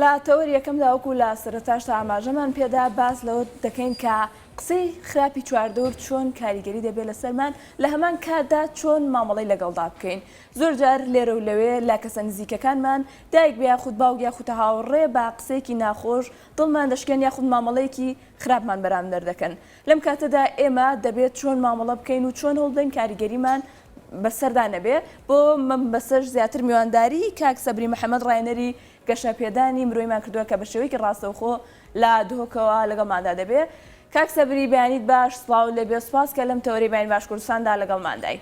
لە تەوەری یەکەمدا وەکو لە سەرەتاشدا ئاماژەمان پێدا باس لەوە دەکەین کە قسەی خراپی چواردەور چۆن کاریگەری دەبێت لەسەرمان لە هەمان کاتدا چۆن مامەڵەی لەگەڵدا بکەین. زۆر جار لێرە و لەوێ لە کەسە نزیکەکانمان دایک بە یاخود باوک یاخود هاوڕێ بە قسەیەکی ناخۆش دڵمان دەشکێن یاخود مامەڵەیەکی خراپمان بەرامبەر دەکەن. لەم کاتەدا ئێمە دەبێت چۆن مامەڵە بکەین و چۆن هەوڵدەین کاریگەریمان بەسەردا نەبێ. بۆ من بەسەر زیاتر میوانداری کاک سەبری محەممەد ڕایەنەری گەشە پێدانی مرۆیمان کردووە کە بە شێوەیەکی ڕاستەوخۆ لە دهۆکەوە لەگەڵماندا دەبێ. کاک سەبری بەیانیت باش سڵاو لەبێ سوپاس کە لەم تەوەری بەیانی باش کوردستاندا لەگەڵماندای.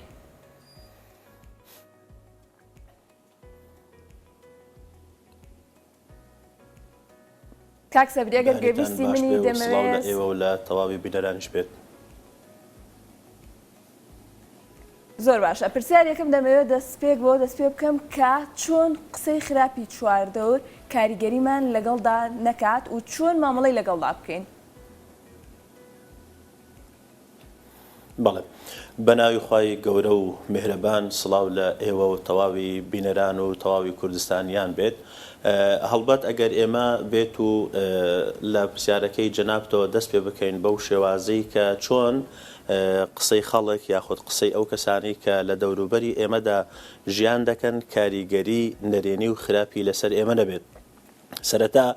کاک سەبری ئەگەر گوێبیستی منی دەمەوێت ئێوە لە تەواوی بینەرانیش بێت. زۆر باشە. پرسیار یەکەم دەمەوێت دەستپێک بۆ دەست پێ بکەم کە چۆن قسەی خراپی چواردەور کاریگەریمان لەگەڵدا نەکات و چۆن مامەڵەی لەگەڵدا بکەین. بەڵێ بەناوی خوای گەورە و میهرەبان سڵاو لە ئێوە و تەواوی بینەران و تەواوی کوردستانیان بێت. هەڵبەت ئەگەر ئێمە بێت و لە پرسیارەکەی جەنابتەوە دەست پێ بکەین بەو شێوازەی کە چۆن قسەی خەڵک یاخود قسەی ئەو کەسانی کە لە دەوروبەری ئێمەدا ژیان دەکەن کاریگەری نەرێنی و خراپی لەسەر ئێمە نەبێت. سەرەتا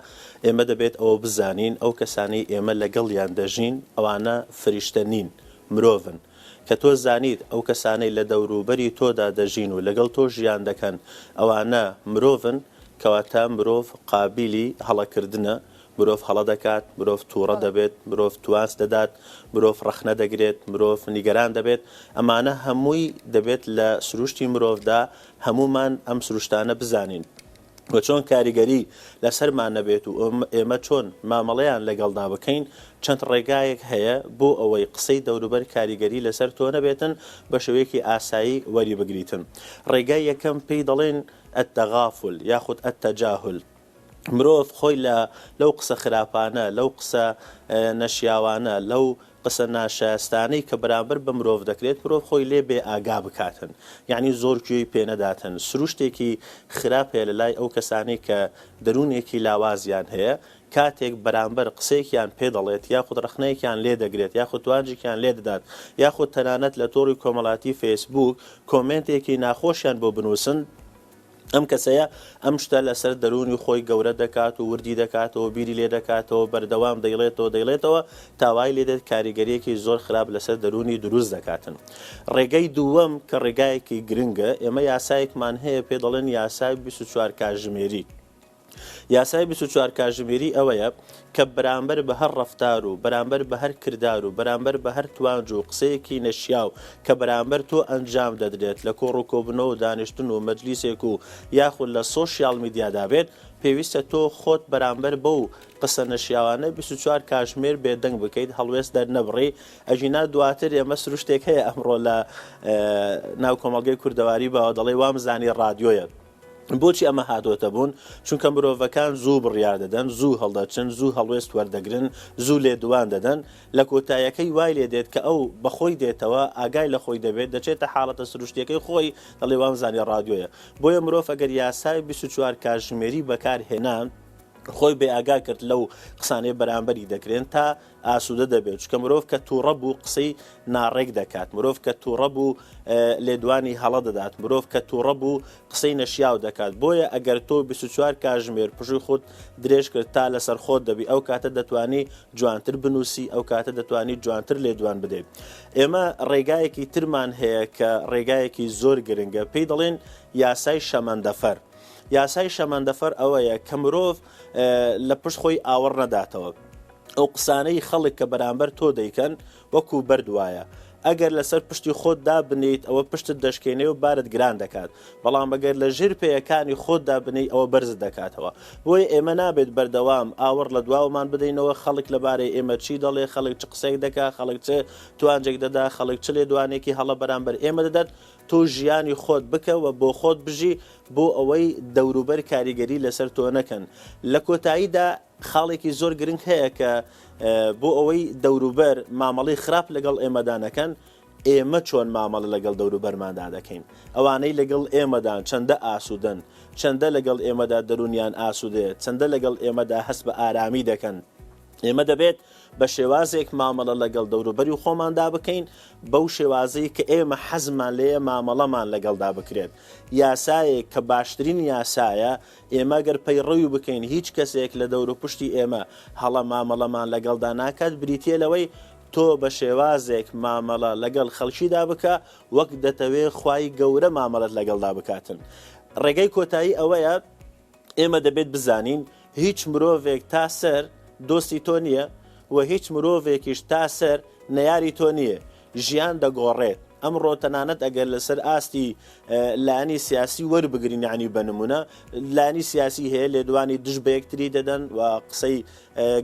ئێمە دەبێت ئەوە بزانین ئەو کەسانی ئێمە لەگەڵیان دەژین ئەوانە فریشتە نین، مرۆڤن. کە تۆ زانیت ئەو کەسانەی لە دەوروبەری تۆدا دەژین و لەگەڵ تۆ ژیان دەکەن ئەوانە مرۆڤن، کەواتە مرۆڤ قابلی هەڵەکردنە، مرۆڤ هەڵە دەکات، مرۆڤ تووڕە دەبێت، مرۆڤ توانس دەدات، مرۆڤ ڕەخنە دەگرێت، مرۆڤ نیگەران دەبێت. ئەمانە هەمووی دەبێت لە سروشتی مرۆڤدا هەمومان ئەم سروشتانە بزانین. و چۆن کاریگەری لەسەرمان نەبێت و ئێمە چۆن مامەڵەیان لەگەڵدا بکەین چەند ڕێگایەک هەیە بۆ ئەوەی قسەی دەوروبەر کاریگەری لەسەر تۆ نەبێتن بە شێوەیەکی ئاسایی وەری بگریتن. ڕێگای یەکەم پێی دەڵێن ئەتەغافل یاخود ئەتەجاهل. مرۆڤ خۆی لەو قسە خراپانە، لەو قسە نەشیاوانە، لەو قسە ناشایستانەی کە بەرامبەر بە مرۆڤ دەکرێت مرۆڤ خۆی لێ بێ ئاگا بکاتن، یعنی زۆر گوێی پێ نەداتن. سروشتێکی خراپ هەیە لە لای ئەو کەسانی کە دەروونێکی لاوازیان هەیە کاتێک بەرامبەر قسەیەکیان پێ دەڵێت یاخود ڕخنەیەکیان لێ دەگرێت یاخود توانجێکیان لێ دەدات یاخود تەنانەت لە تۆڕی کۆمەڵاتی فەیسبوک کۆمنتێکی ناخۆشیان بۆ بنووسن، ئەم کەسەیە ئەم شتە لەسەر دەرونی خۆی گەورە دەکات و وردی دەکاتەوە، بیری لێ دەکاتەوە، بەردەوام دەیڵێتەوە تاوای لێدێت کاریگەریەکی زۆر خراپ لەسەر دەرونی دروست دەکاتن. ڕێگەی دووەم کە ڕێگایەکی گرنگە، ئێمە یاسایەکمان هەیە پێ دەڵێن یاسای 24 کاتژمێری. یاسای 24 کاتژمێری ئەوەیە کە بەرامبەر بە هەر ڕەفتار و بەرامبەر بە هەر کردار و بەرامبەر بە هەر توانج و قسەیەکی نەشیاو کە بەرامبەر تۆ ئەنجام دەدرێت لە کۆڕ و کۆبنەوە و دانیشتن و مەجلیسێک و یاخود لە سۆشیال میدیادا بێت، پێویستە تۆ خۆت بەرامبەر بەو قسە نەشیاوانە 24 کاتژمێر بێدەنگ بکەیت، هەڵوێست دەرنەبڕی. ئەژینا دواتر ئێمە سروشتێک هەیە ئەمڕۆ لە ناو کۆمەڵگەی کوردەواری باوە دەڵێ وامزانی ڕادیۆیە. بۆچی ئەمە هاتوۆتە بوون؟ چونکە مرۆڤەکان زوو بڕیار دەدەن، زوو هەڵدەچن، زوو هەڵوێست وەردەگرن، زوو لێدوان دەدەن. لە کۆتاییەکەی وای لێ دێت کە ئەو بەخۆی دێتەوە ئاگای لە خۆی دەبێت، دەچێتە حاڵەتە سروشتیەکەی خۆی دەڵێ وامزانی ڕادیۆیە. بۆیە مرۆڤ ئەگەر یاسای 24 کاتژمێری بەکارهێنان خۆی بێ ئاگا کرد لەو قسانەی بەرامبەری دەکرێن تا ئاسوودە دەبێت. چکە مرۆڤ کە تووڕە بوو قسەی ناڕێک دەکات، مرۆڤ کە تووڕە بوو لێدوانی هەڵە دەدات، مرۆڤ کە تووڕە بوو قسەی نەشیاو دەکات. بۆیە ئەگەر تۆ 24 کاتژمێر پشووی خۆت درێژ کرد تا لەسەر خۆت دەبی، ئەو کاتە دەتوانی جوانتر بنووسی، ئەو کاتە دەتوانی جوانتر لێدوان بدەیت. ئێمە ڕێگایەکی ترمان هەیە کە ڕێگایەکی زۆر گرنگە، پێی دەڵێن یاسای شەمەندەفەر. یاسای شەمەندەفەر ئەوەیە کە مرۆڤ لە پشت خۆی ئاوەڕ نەداتەوە. ئەو قسانەی خەڵک کە بەرامبەر تۆ دەیکەن وەکو بەردوایە، ئەگەر لەسەر پشتی خۆت دابنیت ئەوە پشتت دەشکێنێ و بارت گران دەکات، بەڵام ئەگەر لە ژێر پێیەکانی خۆت دابنی ئەوە بەرزت دەکاتەوە. بۆیە ئێمە نابێت بەردەوام ئاوەڕ لە دواومان بدەینەوە خەڵک لەبارەی ئێمە چی دەڵێ، خەڵک چ قسەیەک دەکات، خەڵک چ توانجێک دەدا، خەڵک چ لێدوانێکی هەڵە بەرامبەر ئێمە دەدات. تۆ ژیانی خۆت بکەوە بۆ خۆت بژی بۆ ئەوەی دەوروبەر کاریگەری لەسەر تۆ نەکەن. لە کۆتاییدا خاڵێکی زۆر گرنگ هەیە کە بۆ ئەوەی دەوروبەر مامەڵەی خراپ لەگەڵ ئێمەدا نەکەن، ئێمە چۆن مامەڵە لەگەڵ دەوروبەرماندا دەکەین ئەوانەی لەگەڵ ئێمەدان چەندە ئاسوودن چەندە لەگەڵ ئێمەدا دەرونیان ئاسوودێت چەندە لەگەڵ ئێمەدا هەست بە ئارامی دەکەن ئێمە دەبێت بە شێوازێک مامەڵە لەگەڵ دەوروبەری خۆماندا بکەین بەو شێوازەی کە ئێمە حەزمان لێیە مامەڵەمان لەگەڵدا بکرێت یاسایەک کە باشترین یاسایە ئێمە گەر پەیڕەوی بکەین هیچ کەسێک لە دەوروپشتی ئێمە هەڵە مامەڵەمان لەگەڵدا ناکات بریتە لەوەی تۆ بە شێوازێک مامەڵە لەگەڵ خەڵکیدا بکە وەک دەتەوێت خوای گەورە مامەڵەت لەگەڵدا بکاتن ڕێگەی کۆتایی ئەوەیە ئێمە دەبێت بزانین هیچ مرۆڤێک تا سەر دۆستی تۆ نییە و هیچ مرۆڤێکیش تا سەر نەیاری تۆ نییە ژیان دەگۆڕێت ئەمڕۆ تەنانەت ئەگەر لەسەر ئاستی لانی سیاسی وەربگرین ینی بەنمونە لانی سیاسی هەیە لێدوانی دژ بە یەکتری دەدەن و قسەی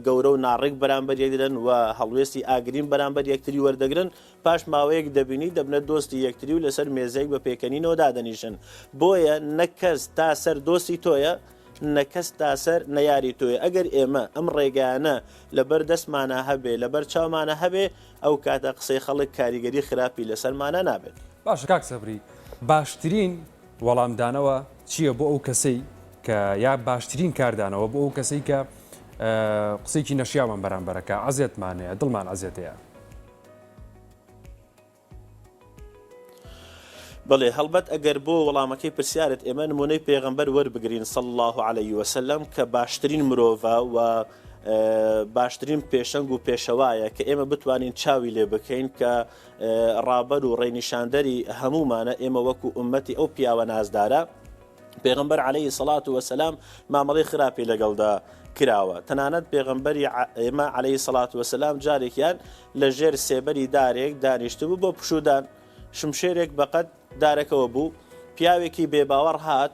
گەورە و ناڕێک بەرامبەر یەک دەدەن و هەڵوێستی ئاگرین بەرامبەر یەکتری وەردەگرن پاش ماوەیەک دەبینی دەبنێت دۆستی یەکتری و لەسەر مێزەیەک بە پێکەنینەوە دادەنیشن بۆیە نەکەس تا سەر دۆستی تۆیە نەکەس تا سەر نەیاری تۆیە ئەگەر ئێمە ئەم ڕێگانە لەبەر دەستمانە هەبێ لەبەر چاومانە هەبێ ئەو کاتە قسەی خەڵک کاریگەری خراپی لەسەرمانە نابێت باش کاک سەبری باشترین وەڵامدانەوە چییە بۆ ئەو کەسەی کە یا باشترین کاردانەوە بۆ ئەو کەسەی کە قسەیکی نەشیامان بەرامبەرەکە عەزیەتمانەیە دڵمان عەزیەتەیە بەڵێ هەڵبەت ئەگەر بۆ وەڵامەکەی پرسیارت ئێمە نمونەی پێغەمبەر وەربگرین صلی الله عليه وسلم کە باشترین مرۆڤە و باشترین پێشەنگ و پێشەوایە کە ئێمە بتوانین چاوی لێ بکەین کە ڕابەر و ڕێنیشاندەری هەمومانە ئێمە وەکو ئومەتی ئەو پیاوە نازدارە پێغەمبەر عليه الصلاة والسلام مامەڵەی خراپی لەگەڵدا کراوە تەنانەت پێغەمبەری ئێمە عليه الصلاة والسلام جارێکیان لە ژێر سێبەری دارێک دانیشتبوو بۆ پشودان شمشێرێک بەقەد دارەکەوە بوو پیاوێکی بێباوەڕ هات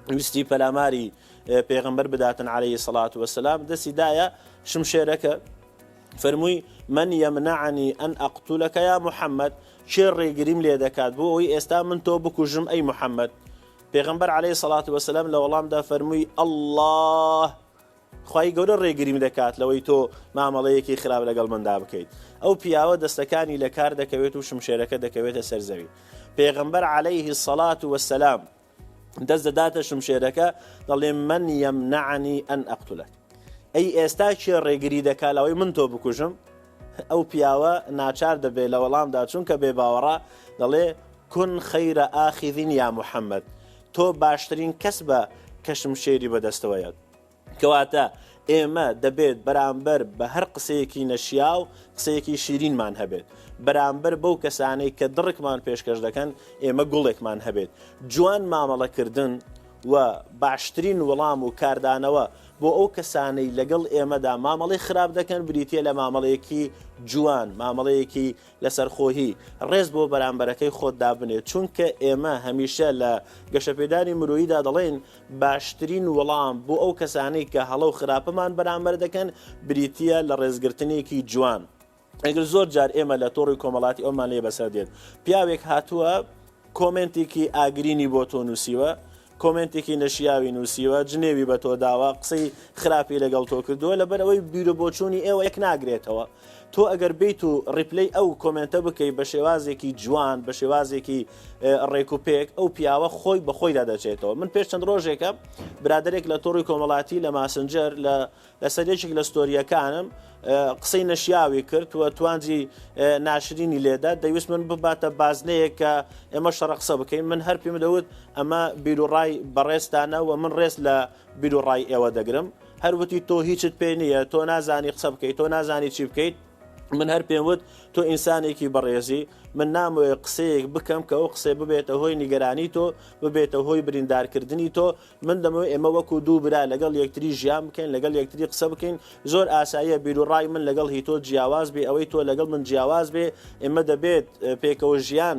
ویستی پەلاماری پێغەمبەر بداتن عليه الصلاة والسلام دەستی دایە شمشێرەکە فەرمووی من يمنعني أن أقتلك يا محمد چێ ڕێگریم لێ دەکات بۆ ئەوی ئێستا من تۆ بکوژم ئەی محەممەد پێغەمبەر عليه الصلاة والسلام لە وەڵامدا فەرمووی الله خی گەورە ڕێگریم دەکات لەوەی تۆ مامەڵەیەکی خراپ لەگەڵ مندا بکەیت ئەو پیاوە دەستەکانی لە کار دەکەوێت و شمشێرەکە دەکەوێتە سەرزەوی پێغەمبەر عليه الصلاة والسلام دەست دەداتە شمشێرەکە دەڵێ من يمنعني أن أقتلك ئەی ئێستا چێ ڕێگری دەکات لەوەی من تۆ بکوژم ئەو پیاوە ناچار دەبێت لە وەڵامدا چونکە بێ باوەڕە دەڵێ کون خەیرە ئاخیذین یا محەممەد تۆ باشترین کەس بە کە شمشێری بەدەستەوەیەت کەواتە ئێمە دەبێت بەرامبەر بە هەر قسەیەکی نەشیا و قسەیەکی شیرینمان هەبێت بەرامبەر بەو کەسانەی کە دڕکمان پێشکەش دەکەن ئێمە گوڵێکمان هەبێت جوان مامەڵەکردن و باشترین وەڵام و کاردانەوە بۆ ئەو کەسانەی لەگەڵ ئێمەدا مامەڵەی خراپ دەکەن بریتە لە مامەڵەیەکی جوان مامەڵەیەکی لەسەرخۆهی ڕێز بۆ بەرامبەرەکەی خۆتدا بنێت چونکە ئێمە هەمیشە لە گەشەپێدانی مرۆییدا دەڵێن باشترین وەڵام بۆ ئەو کەسانەی کە هەڵە و خراپەمان بەرامبەر دەکەن بریتە لە ڕێزگرتنێکی جوان ئەگەر زۆر جار ئێمە لە تۆڕی کۆمەڵاتی ئەومان لێ بەسەر دێت پیاوێک هاتووە کۆمنتێکی ئاگرینی بۆ تۆ نووسیوە کۆمنتێکی نەشیاوی نووسیوە جنێوی بە تۆ داوە قسەی خراپی لەگەڵ تۆ کردووە لەبەر ئەوەی بیرە بۆچوونی ئێوە یەک ناگرێتەوە تۆ ئەگەر بیت و ڕیپلەی ئەو کۆمنتە بکەی بە شێوازێکی جوان بە شێوازێکی ڕێکوپێک ئەو پیاوە خۆی بەخۆیدا دەچێتەوە من پێش چەند ڕۆژێکە برادێک لە تۆڕی کۆمەڵاتی لە ماسنجەر لە سەرێکێک لە ستۆریەکانم قسەی نەشیاوی کرد و توانجی ناشرینی لێدا دەویست من بباتە بازنەیە کە ئێمە شەڕە قسە بکەین من هەر پێم دەوت ئەمە بیرروڕای بەڕێستانە و من ڕێز لە بیرروڕای ئێوە دەگرم هەروەتی تۆ هیچت پێ نییە تۆ نازانی قسە بکەیت تۆ نازانی چی بکەیت من هەر پێم وت تۆ ئینسانێکی بەڕێزی من ناموێ قسەیەک بکەم کە ئەو قسێ ببێتە هۆی نیگەرانی تۆ ببێتە هۆی بریندارکردنی تۆ من دەمەوێت ئێمە وەکو دوو برا لەگەڵ یەکتری ژیان بکەین لەگەڵ یەکتری قسە بکەین زۆر ئاساییە بیرروڕای من لەگەڵ هی تۆ جیاواز بێ ئەوەی تۆ لەگەڵ من جیاواز بێ ئێمە دەبێت پێکەوە ژیان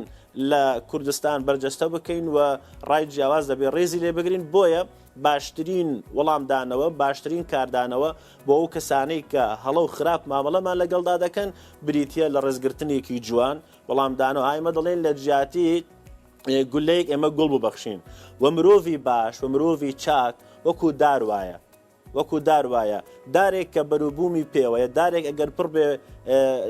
لە کوردستان بەرجەستە بکەین و ڕای جیاواز دەبێت ڕێزی لێ بگرین بۆیە باشترین وەڵامدانەوە باشترین کاردانەوە بۆ ئەو کەسانەی کە هەڵە و خراپ مامەڵەمان لەگەڵدا دەکەن بریتە لە ڕێزگرتنێکی جوان وەڵامدانەوە ئایمە دەڵێن لە جیاتی گولەیەک ئێمە گوڵ ببەخشین و مرۆڤی باش و مرۆڤی چاک وەکو دار وایە وەکو دار وایە دارێک کە بەروبوومی پێوەیە دارێک ئەگەر پڕ بێ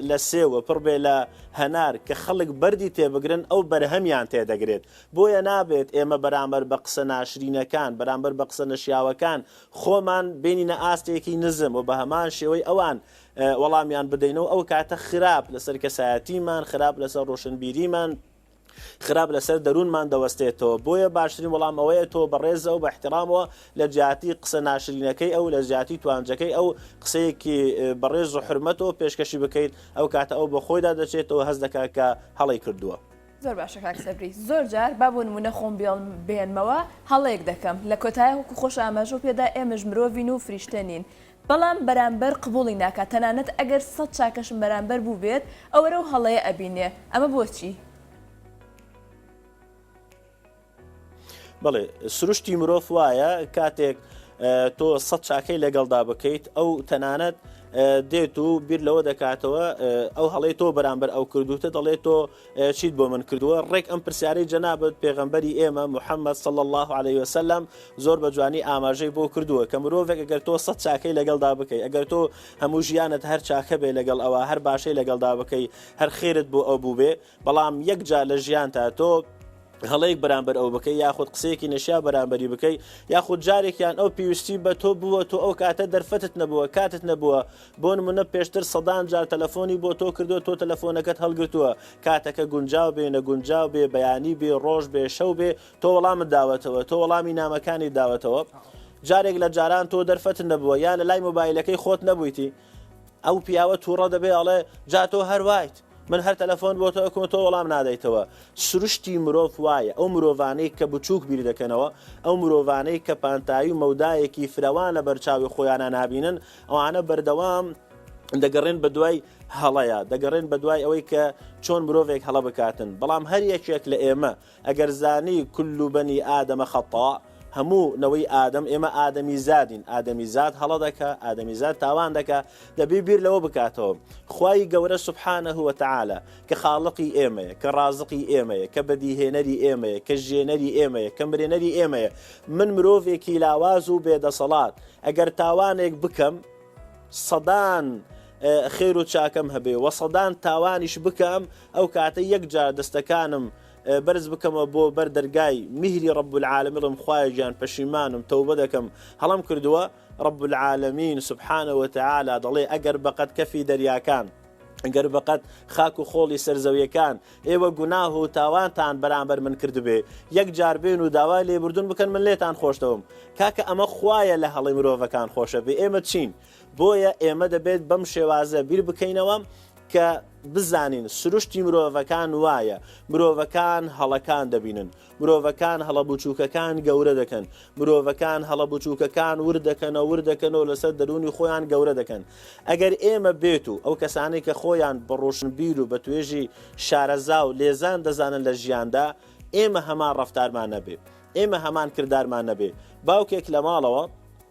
لە سێوە پڕ بێ لە هەنار کە خەڵک بەردی تێبگرن ئەو بەرهەمیان تێدەگرێت بۆیە نابێت ئێمە بەرامبەر بە قسە ناشرینەکان بەرامبەر بە قسە نەشیاوەکان خۆمان بینینە ئاستێکی نزم و بە هەمان شێوەی ئەوان وەڵامیان بدەینەوە ئەو کاتە خراپ لەسەر کەسایەتیمان خراپ لەسەر ڕۆشنبیریمان خراپ لەسەر دەروونمان دەوەستێتەوە بۆیە باشترین وەڵام ئەوەیە تۆ بەڕێزە و بە احترامەوە لە جیاتی قسە ناشرینەکەی ئەو لە جیاتی توانجەکەی ئەو قسەیەکی بەڕێز و حرمەتەوە پێشکەشی بکەیت ئەو کاتە ئەو بە خۆیدا دەچێتەوە هەست دەکات کە هەڵی کردووە. زۆر باشە کاک سەبری زۆر جار با بۆ نمونە خۆم بێنمەوە هەڵەیەک دەکەم لە کۆتایە وەکو خۆش ئاماژە و پێدا ئێمەش مرۆڤین و فریشتە نین بەڵام بەرامبەر قبوڵی ناکات تەنانەت ئەگەر 100 چاکەشم بەرامبەر بوو بێت ئەوەرە و هەڵەیە ئەبینێ ئەمە بۆچی؟ بەڵێ سروشتی مرۆڤ وایە کاتێک تۆ 100 چاکەی لەگەڵدا بکەیت ئەو تەنانەت دێت و بیر لەوە دەکاتەوە ئەو هەڵەی تۆ بەرامبەر ئەو کردوتە دەڵێت تۆ چیت بۆ من کردووە ڕێک ئەم پرسیارەی جەنابەت پێغەمبەری ئێمە محەممەد صلی الله عليه وسلم زۆر بە جوانی ئاماژەی بۆ کردووە کە مرۆڤێک ئەگەر تۆ 100 چاکەی لەگەڵدا بکەی ئەگەر تۆ هەموو ژیانت هەر چاکە بێ لەگەڵ ئەوە هەر باشەی لەگەڵدا بکەی هەر خێرت بۆ ئەو بوو بێ بەڵام یەک جار لە ژیانتا تۆ هەڵەیەک بەرامبەر ئەو بکەی یاخود قسەیەکی نەشیا بەرامبەری بکەی یاخود جارێکیان ئەو پێویستی بە تۆ بووە تۆ ئەو کاتە دەرفەتت نەبووە کاتت نەبووە بۆ نمونە پێشتر سەدان جار تەلەفۆنی بۆ تۆ کردو تۆ تەلەفۆنەکەت هەڵگرتووە کاتەکە گونجاو بێ نەگونجاو بێ بەیانی بێ ڕۆژ بێ شەو بێ تۆ وەڵامت داوەتەوە تۆ وەڵامی نامەکانی داوەتەوە جارێک لە جاران تۆ دەرفەت نەبووە یان لە لای مۆبایلەکەی خۆت نەبوویتی ئەو پیاوە تووڕە دەبێ ئەڵێ جا تۆ هەروایت من هەر تەلەفۆن بۆ تۆ وەڵام نادەیتەوە سروشتی مرۆڤ وایە ئەو مرۆڤانەی کە بچووک بیر دەکەنەوە ئەو مرۆڤانەی کە پانتایی و مەودایەکی فراوان لە بەرچاوی خۆیانە نابینن ئەوانە بەردەوام دەگەڕێن بە دوای هەڵەیە دەگەڕێن بە دوای ئەوەی کە چۆن مرۆڤێک هەڵە بکاتن بەڵام هەر یەکێک لە ئێمە ئەگەر زانی کل بەنی ئادەمە خەتا هەموو نەوەی ئادەم ئێمە ئادەمی زادین ئادەمی زاد هەڵە دەکە ئادەمی زاد تاوان دەکە دەبێ بیر لەوە بکاتەوە خوای گەورە سوبحانەه وتەعالە کە خاڵقی ئێمەیە کە ڕازقی ئێمەیە کە بەدیهێنەری ئێمەیە کە ژێنەری ئێمەیە کە مرێنەری ئێمەیە من مرۆڤێکی لاواز و بێدەسەڵات ئەگەر تاوانێک بکەم سەدان خێر و چاکەم هەبێ وە سەدان تاوانیش بکەم ئەو کاتە یەک جار دەستەکانم بەرز بکەمە بۆ بەردەرگای میهری رب العالمین خوایە گیان پەشیمانم تەوبە دەکەم هەڵم کردووە رب العالمین سبحانه وتعالى دەڵێ ئەگەر بەقەت کەفی دەریاکان ئەگەر بەقەت خاک و خۆڵی سەرزەویەکان ئێوە گوناه و تاوانتان بەرامبەر من کردبێ یەک جار بێن و داوای لێبوردون بکەن من لێتان خۆشتەوەم کاکە ئەمە خوایە لە هەڵی مرۆڤەکان خۆشە بێ ئێمە چین بۆیە ئێمە دەبێت بەم شێوازە بیر بکەینەوە کە بزانین سروشتی مرۆڤەکان وایە مرۆڤەکان هەڵەکان دەبینن مرۆڤەکان هەڵە بچووکەکان گەورە دەکەن مرۆڤەکان هەڵە بچووکەکان وردەکەنەوە لەسەر دەرونی خۆیان گەورە دەکەن ئەگەر ئێمە بێت و ئەو کەسانی کە خۆیان بە ڕۆشنبیر و بە توێژی شارەزا و لێزان دەزانن لە ژیاندا ئێمە هەمان ڕەفتارمان نەبێ ئێمە هەمان کردارمان نەبێ باوکێک لە ماڵەوە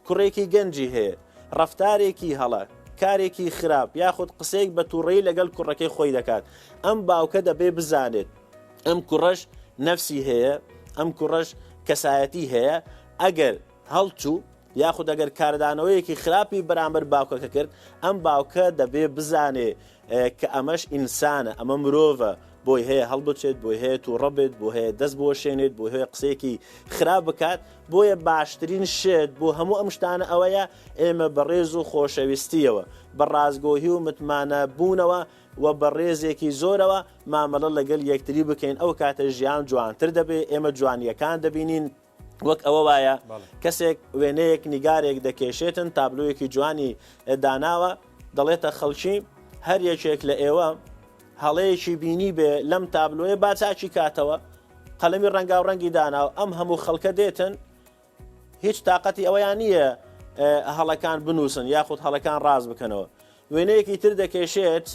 کوڕێکی گەنجی هەیە ڕەفتارێکی هەڵە کارێکی خراپ یاخود قسەیەک بە تووڕەیی لەگەڵ کوڕەکەی خۆی دەکات ئەم باوکە دەبێ بزانێت ئەم کوڕەش نەفسی هەیە ئەم کوڕەش کەسایەتی هەیە ئەگەر هەڵچوو یاخود ئەگەر کاردانەوەیەکی خراپی بەرامبەر باوکەکە کرد ئەم باوکە دەبێ بزانێ کە ئەمەش ئینسانە ئەمە مرۆڤە بۆی هەیە هەڵبچێت بۆی هەیە تووڕە بێت بۆ هەیە دەست بۆ شوێنێت بۆ هەیە قسەیەکی خراپ بکات بۆیە باشترین شێت بۆ هەموو ئەم شتانە ئەوەیە ئێمە بەڕێز و خۆشەویستیەوە بە ڕازگۆهی و متمانە بوونەوە و بە ڕێزێکی زۆرەوە مامەڵە لەگەڵ یەکتری بکەین ئەو کاتە ژیان جوانتر دەبێت ئێمە جوانیەکان دەبینین وەک ئەوە وایە کەسێک وێنەیەک نیگارێک دەکێشێتن تابلۆیەکی جوانی داناوە دەڵێتە خەڵکی هەر یەکێک لە ئێوە هەڵەیەکی بینی بێ لەم تابلۆیە با چاچی کاتەوە قەلەمی ڕەنگاو ڕەنگی داناوە ئەم هەموو خەڵکە دێتن هیچ تااقەتی ئەوەیان نییە هەڵەکان بنووسن یاخود هەڵەکان ڕاز بکەنەوە وێنەیەکی تر دەکێشێت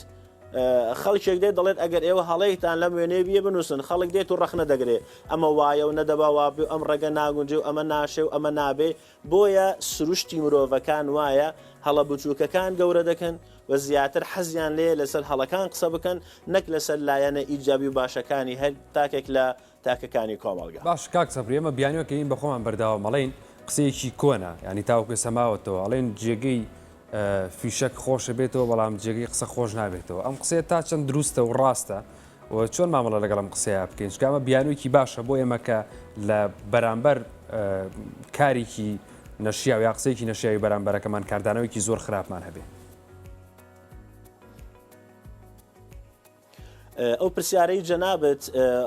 خەڵکێک دێت دەڵێت ئەگەر ئێوە هەڵەیەکتان لەم وێنەیە بیە بنووسن خەڵک دێت و ڕەخنە دەگرێت ئەمە وایە و نەدەبا وابێ و ئەم ڕێگە ناگونجێ و ئەمە ناشێ و ئەمە نابێ بۆیە سروشتی مرۆڤەکان وایە هەڵە بچووکەکان گەورە دەکەن و زیاتر حەزیان لێ لەسەر هەڵەکان قسە بکەن نەک لەسەر لایەنە ئیجابی و باشەکانی هەر تاکێک لە تاکەکانی کۆمەڵگا باش کاک سەبری ئێمە بیانیەکەین بە خۆمان بەرداوە مەڵین قسەیەکی کۆنا ینی تاوکە سەماوەتەوە ئەڵێن جێگەی فیشک خۆشە بێتەوە بەڵام جێگەی قسە خۆش نابێتەوە ئەم قسەیە تا چەند دروستە و ڕاستە و چۆن مامەڵە لەگەڵم قسەیە بکەین چکامە بیانوویکی باشە بۆ ئێمە کە لە بەرامبەر کارێکی نەشیاو یا قسەیەکی نەشیاوی بەرامبەرەکەمان کاردانەوەیکی زۆر خراپمان هەبێ. ئەو پرسیارەی جەنابەت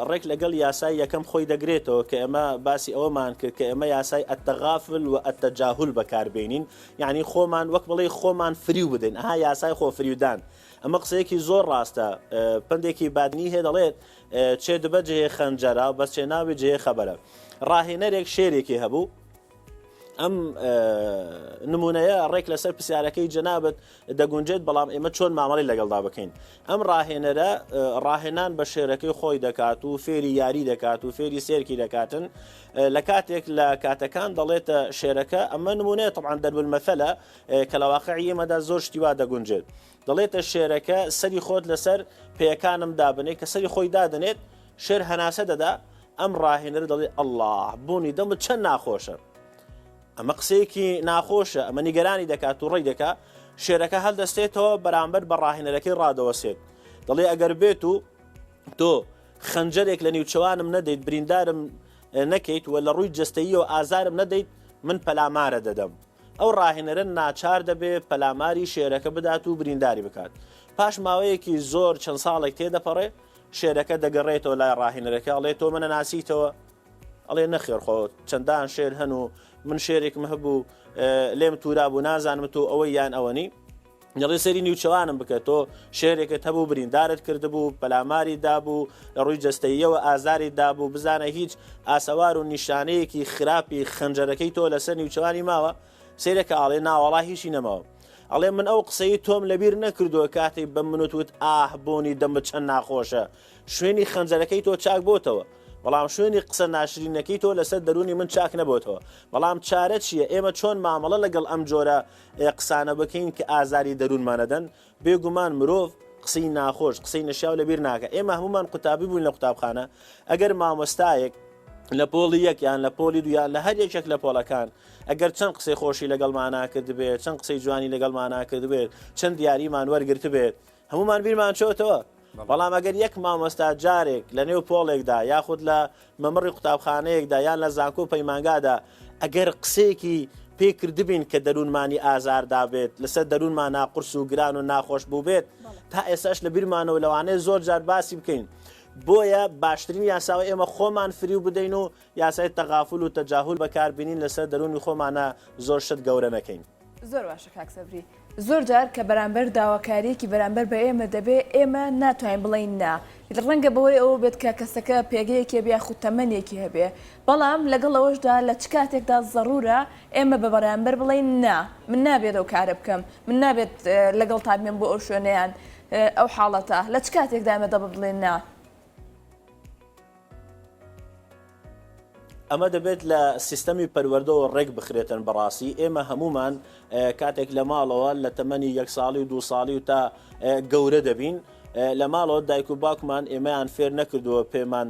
ڕێک لەگەڵ یاسای یەکەم خۆی دەگرێتەوە کە ئێمە باسی ئەوەمان کرد کە ئێمە یاسای ئەتەغافل و ئەتەجاهول بەکاربێنین یعنی خۆمان وەک بڵێ خۆمان فریو بدەین ئەها یاسای خۆ فریودان ئەمە قسەیەکی زۆر ڕاستە پندێکی بادنی هەیە دەڵێت چێ دبە جێ خەنجەرە بەس چێ ناوی جێ خەبەرە ڕاهێنەرێک شێرێکی هەبوو ئەم نمونەیە ڕێک لەسەر پرسیارەکەی جەنابەت دەگونجێت بەڵام ئێمە چۆن مامەڵی لەگەڵدا بکەین ئەم ڕاهێنەرە ڕاهێنان بە شێرەکەی خۆی دەکات و فێری یاری دەکات و فێری سێرکی دەکاتن لە کاتێک لە کاتەکان دەڵێتە شێرەکە ئەمە نمونەیە طبعاً دەربالمەثەلە کە لە واقعی ئێمەدا زۆر شتیوا دەگونجێت دەڵێتە شێرەکە سەری خۆت لەسەر پێیەکانم دابنێت کە سەری خۆی دادنێت شێر هەناسە دەدا ئەم ڕاهێنەرە دەڵێت ئەڵڵاه بوونی دەمت چەند ناخۆشە ئەمە قسەیەکی ناخۆشە ئەمە نیگەرانی دەکات و ڕێی دەکات شێرەکە هەڵدەستێتەوە بەرامبەر بە ڕاهێنەرەکەی ڕادەوەسێت دەڵێ ئەگەر بێت و تۆ خەنجەرێک لە نیوچەوانم نەدەیت بریندارم نەکەیت و لە ڕووی جستەیی و ئازارم نەدەیت من پەلامارە دەدەم ئەو ڕاهێنەرە ناچار دەبێت پەلاماری شێرەکە بدات و برینداری بکات پاش ماوەیەکی زۆر چەند ساڵێک تێدەپەڕێ شێرەکە دەگەڕێتەوە لای ڕاهێنەرەکە ئەڵێ تۆ منە ناسیتەوە ئەڵێ نەخێر خۆ چەندان شێر هەن و من شێرێکم هەبوو لێم توورا بوو نازانم تۆ ئەوەی یان ئەوەنی دەڵێ سەری نیوچەوانم بکە تۆ شێرێکت هەبوو بریندارت کردبوو پەلاماری دابوو لە ڕووی جەستەییەوە ئازاری دابوو بزانە هیچ ئاسەوار و نیشانەیەکی خراپی خەنجەرەکەی تۆ لەسەر نیوچەوانی ماوە سێرەکە ئاڵێ ناوەڵا هیچی نەماوە ئەڵێ من ئەو قسەی تۆم لەبیر نەکردووە کاتێک بە منوتوت ئاه بۆنی دەمت چەند ناخۆشە شوێنی خەنجەرەکەی تۆ چاک بۆتەوە بەڵام شوێنی قسە ناشرینەکەی تۆ لەسەر دەرونی من چاک نەبووتەوە بەڵام چارە چییە ئێمە چۆن مامەڵە لەگەڵ ئەم جۆرە قسانە بکەین کە ئازاری دەروونمانەدەن بێگومان مرۆڤ قسەی ناخۆش قسەی نەشیاو لەبیر ناکە ئێمە هەمومان قوتابی بووین لە قوتابخانە ئەگەر مامۆستایەک لە پۆڵی یەک یان لە پۆلی دویان لە هەر یەکێک لە پۆڵەکان ئەگەر چەند قسەی خۆشی لەگەڵمانە کرد بێت چەند قسەی جوانی لەگەڵمانە کرد بێت چەند دیاریمان وەرگرت بێت هەمومان بیرمان چۆتەوە بەڵام ئەگەر یەک مامۆستا جارێک لە نێو پۆڵێکدا یاخود لە مەمڕی قوتابخانەیەکدا یان لە زانکۆ پەیمانگادا ئەگەر قسەیەکی پێکردبین کە دەروونمانی ئازاردا بێت لەسەر دەروونمان ناقورس و گران و ناخۆش بوو بێت تا ئێساش لە بیرمانەوە لەوانەیە زۆر جار باسی بکەین بۆیە باشترین یاساوە ئێمە خۆمان فریو بدەین و یاسای تەغافل و تەجاهول بەکاربینین لەسەر دەرونی خۆمانە زۆر شت گەورە نەکەین زۆر باشە کاک سەبری زۆر جار کە بەرامبەر داواکاریەکی بەرامبەر بە ئێمە دەبێ ئێمە ناتوانین بڵین نا ڕەنگە بەوەی ئەوە بێت کە کەسەکە پێگەیەکی بیا خوتەمەنێکی هەبێ بەڵام لەگەڵ ئەوەشدا لە چ کاتێکدا زەڕورە ئێمە بە بەرامبەر بڵین نا من نابێت ئەو کارە بکەم من نابێت لەگەڵ تابێن بۆ ئەو شوێنەیان ئەو حاڵەتە لە چ کاتێکدا ئێمە دەبە بڵێن نا ئەمە دەبێت لە سیستەمی پەروەردەوە ڕێک بخرێتن بەڕاستی ئێمە هەمومان کاتێک لە ماڵەوە لە تەمەنی 1 ساڵی و 2 ساڵی و تا گەورە دەبین لە ماڵەوە دایک و باوکمان ئێمەیان فێر نەکردووە پێمان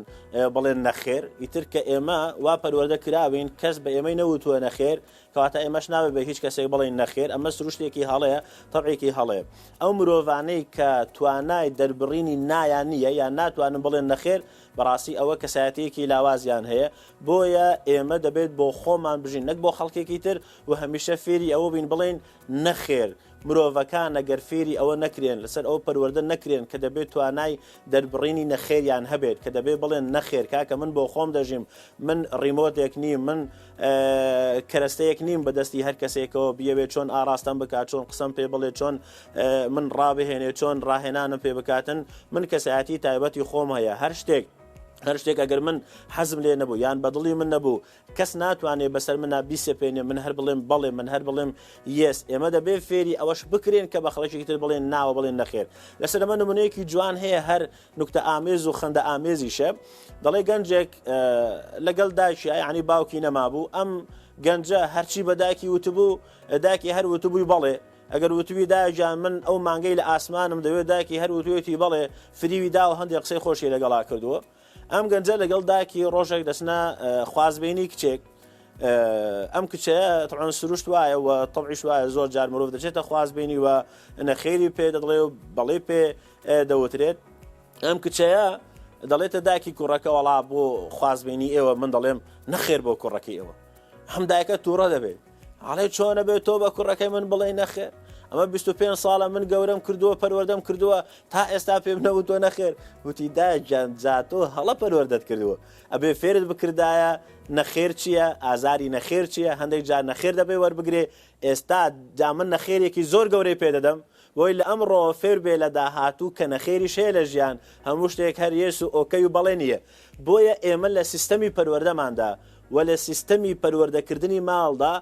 بڵێن نەخێر ئیتر کە ئێمە وا پەروەردە کراوین کەس بە ئێمەی نەوتووە نەخێر کەواتە ئێمەش ناوێت بە هیچ کەسێک بڵێن نەخێر ئەمە سروشتێکی هەڵەیە تەبعێکی هەڵەیە ئەو مرۆڤانەی کە توانای دەربڕینی نایان نییە یان ناتوانن بڵێن نەخێر بەڕاستی ئەوە کەسایەتەیەکی لاوازیان هەیە بۆیە ئێمە دەبێت بۆ خۆمان بژین نەک بۆ خەڵکێکی تر و هەمیشە فێری ئەوە بین بڵێن نەخێر مرۆڤەکان ئەگەر فێری ئەوە نەکرێن لەسەر ئەو پەروەردە نەکرێن کە دەبێت توانای دەربڕینی نەخێریان هەبێت کە دەبێت بڵێن نەخێر کاکە من بۆ خۆم دەژیم من ڕیمۆتێک نیم من کەرەستەیەک نیم بەدەستی هەر کەسێکەوە بیەوێت چۆن ئاراستەم بکات چۆن قسەم پێ بڵێ چۆن من ڕابهێنێت چۆن ڕاهێنانم پێ بکاتن من کەسایەتی تایبەتی خۆم هەیە هەر شتێک ئەگەر من حەزم لێ نەبوو یان بەدڵی من نەبوو کەس ناتوانێت بەسەر منە بیسەپێنێ من هەر بڵێم بەڵێ من هەر بڵێم یەس ئێمە دەبێت فێری ئەوەش بکرێن کە بە خەڵکی تر بڵێن ناوە بڵێن نەخێر لەسەر ئەمە نمونەیەکی جوان هەیە هەر نوکتە ئامێز و خەندە ئامێزیشە دەڵێ گەنجێک لەگەڵ دایکی یعنی باوکی نەمابوو ئەم گەنجە هەرچی بە دایکی وتبوو دایکی هەر وتبووی بەڵێ ئەگەر وتوی داجان من ئەو مانگەی لە ئاسمانم دەوێت دایکی هەر وتوێتی بەڵێ فریوی دا و هەندێک قسەی خۆشی لەگەڵا کردووە ئەم گەنجە لەگەڵ داکی ڕۆژێک دەچنە خوازبێنی کچێک ئەم کچەیە طبعاً سروشت وایە و طبعیش وایە زۆر جار مرۆڤ دەچێتە خوازبێنی و نەخێری پێ دەڵێ و بەڵێ پێ دەوترێت ئەم کچەیە دەڵێتە داکی کوڕەکە وەڵا بۆ خوازبێنی ئێوە من دەڵێم نەخێر بۆ کوڕەکەی ئێوە هەم دایکە تووڕە دەبێت ئاڵێ چۆنە بێت تۆ بە کوڕەکەی من بڵێ نەخێر ئەمە 25 ساڵە من گەورەم کردووە پەروەردەم کردووە تا ئێستا پێم نەوتۆ نەخێر وتی دایکجان جا تۆ هەڵە پەروەردەت کردووە ئەبێ فێرت بکردایە نەخێر چییە ئازاری نەخێر چییە هەندێک جار نەخێر دەبێ وەربگرێ ئێستا جا من نەخێرێکی زۆر گەورەی پێدەدەم بۆی لە ئەمڕۆ فێر بێ لە داهاتوو کە نەخێری شەیە لە ژیان هەموو شتێک هەر یێس و ئۆکەی و بەڵێ نییە بۆیە ئێمە لە سیستەمی پەروەردەماندا و لە سیستەمی پەروەردەکردنی ماڵدا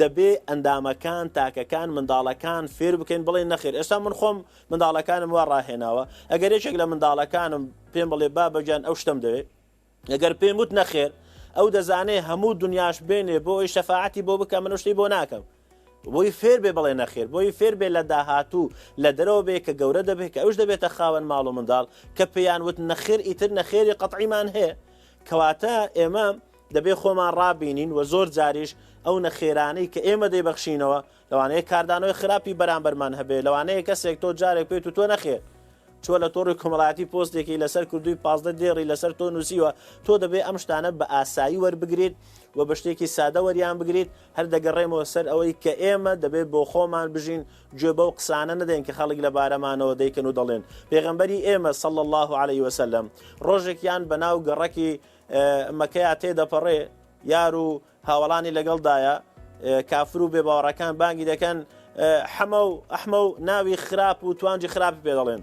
دەبێ ئەندامەکان تاکەکان منداڵەکان فێر بکەین بڵێن نەخێر ئێستا من خۆم منداڵەکانم وا ڕاهێناوە ئەگەر یەکێک لە منداڵەکانم پێم بڵێ بابەجان ئەو شتم دەوێت ئەگەر پێم وت نەخێر ئەو دەزانێ هەموو دنیاش بێنێ بۆ ئەوی شەفاعەتی بۆ بکە من شتی بۆ ناکەم بۆی فێر بێ بڵێ نەخێر بۆی فێر بێ لە داهاتوو لە دەرەوە بێ کە گەورە دەبێت کە ئەوش دەبێتە خاوەن ماڵ و منداڵ کە پێیان وت نەخێر ئیتر نەخێری قەتعیمان هەیە کەواتە ئێمە دەبێ خۆمان ڕابینین و زۆر جاریش ئەو نەخێرانەی کە ئێمە دەیبەخشینەوە لەوانەیە کاردانەوەی خراپی بەرامبەرمان هەبێ لەوانەیە کەسێک تۆ جارێک پێێت و تۆ نەخێر چۆ لە تۆڕی کۆمەڵاتی پۆستێکی لەسەر کردووی 15 دێڕی لەسەر تۆ نووسیوە تۆ دەبێ ئەم شتانە بە ئاسایی وەربگریت و بە شتێکی سادە وەریان بگریت هەر دەگەڕێمەوە سەر ئەوەی کە ئێمە دەبێت بۆ خۆمان بژین گوێ بەو قسانە نەدەین کە خەڵک لە بارەمانەوە دەیکەن و دەڵێن پێغەمبەری ئێمە صلی الله عليه وسلم ڕۆژێکیان بەناو گەڕەکی مەکەیا تێدەپەڕێ یار و هاوڵانی لەگەڵدایە کافر و بێباوەڕەکان بانگی دەکەن حەمە و ئەحمە و ناوی خراپ و توانجی خراپی پێ دەڵێن